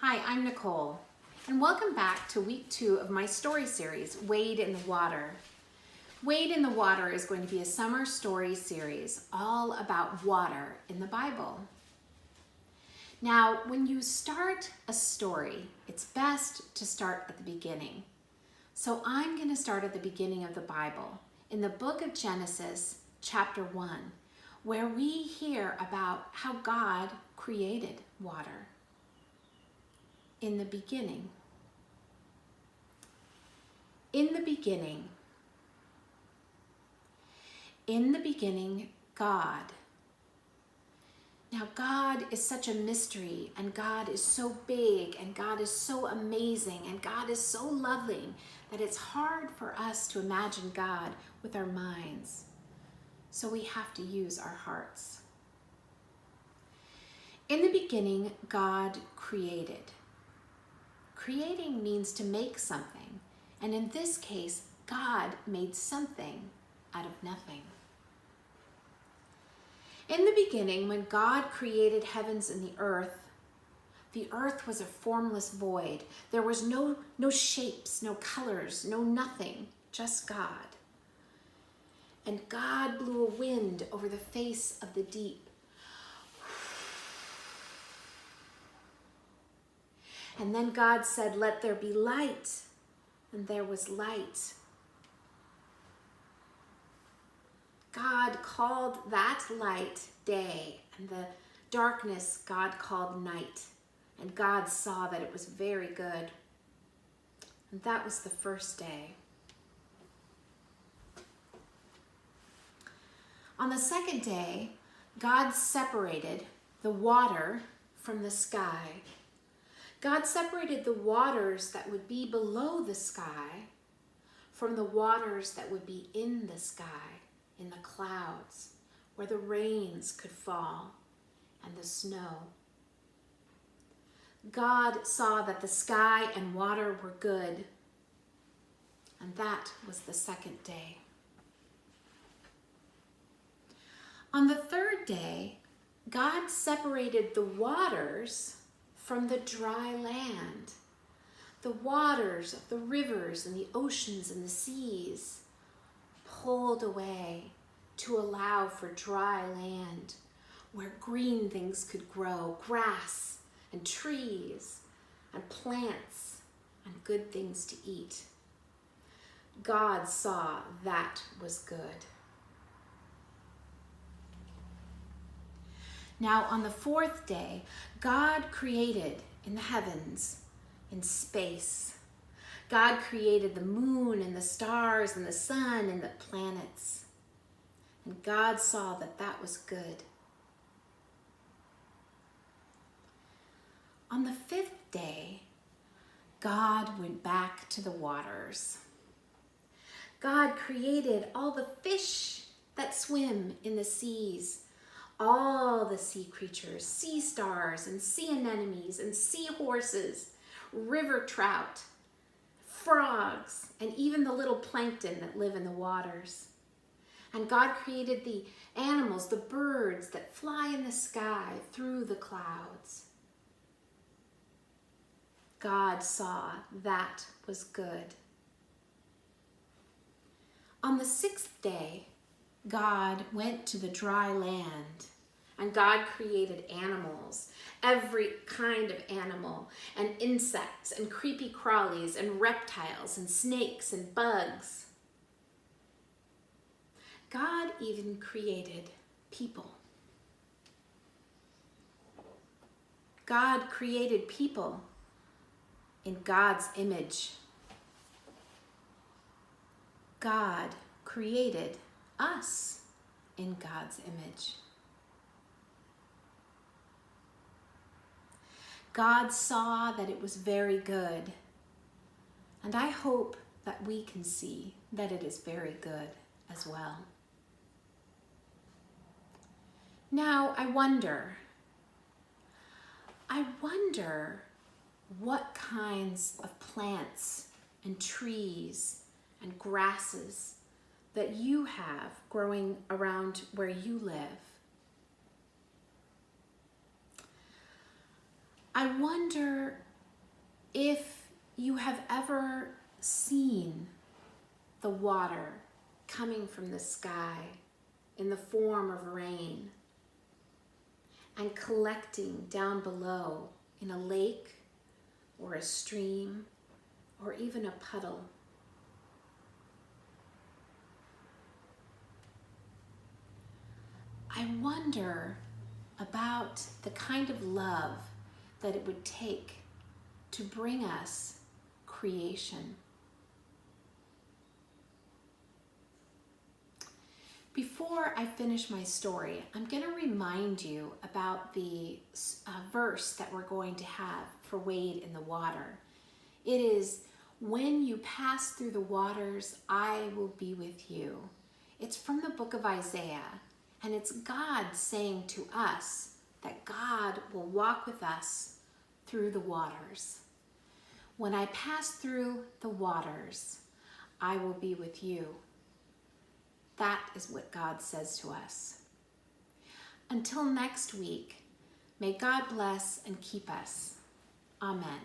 Hi, I'm Nicole, and welcome back to week 2 of my story series, Wade in the Water. Wade in the Water is going to be a summer story series all about water in the Bible. Now, when you start a story, it's best to start at the beginning. So I'm going to start at the beginning of the Bible, in the book of Genesis, chapter 1, where we hear about how God created water. In the beginning. In the beginning. In the beginning, God. Now, God is such a mystery, and God is so big, and God is so amazing, and God is so lovely that it's hard for us to imagine God with our minds. So we have to use our hearts. In the beginning, God created. Creating means to make something, and in this case, God made something out of nothing. In the beginning, when God created heavens and the earth was a formless void. There was no shapes, no colors, no nothing, just God. And God blew a wind over the face of the deep. And then God said, "Let there be light." And there was light. God called that light day, and the darkness God called night. And God saw that it was very good. And that was the first day. On the second day, God separated the water from the sky. God separated the waters that would be below the sky from the waters that would be in the sky, in the clouds, where the rains could fall and the snow. God saw that the sky and water were good, and that was the second day. On the third day, God separated the waters from the dry land. The waters of the rivers and the oceans and the seas pulled away to allow for dry land where green things could grow, grass and trees and plants and good things to eat. God saw that was good. Now, on the fourth day, God created in the heavens, in space. God created the moon and the stars and the sun and the planets. And God saw that that was good. On the fifth day, God went back to the waters. God created all the fish that swim in the seas, all the sea creatures, sea stars and sea anemones and sea horses, river trout, frogs, and even the little plankton that live in the waters. And God created the animals, the birds that fly in the sky through the clouds. God saw that was good. On the sixth day, God went to the dry land, and God created animals, every kind of animal, and insects, and creepy crawlies, and reptiles, and snakes, and bugs. God even created people. God created people in God's image. God created us in God's image. God saw that it was very good, and I hope that we can see that it is very good as well. Now, I wonder what kinds of plants and trees and grasses that you have growing around where you live. I wonder If you have ever seen the water coming from the sky in the form of rain and collecting down below in a lake or a stream or even a puddle, I wonder about the kind of love that it would take to bring us creation. Before I finish my story, I'm going to remind you about the verse that we're going to have for Wade in the Water. It is, "When you pass through the waters, I will be with you." It's from the book of Isaiah, and it's God saying to us that God will walk with us through the waters. When I pass through the waters, I will be with you. That is what God says to us. Until next week, may God bless and keep us. Amen.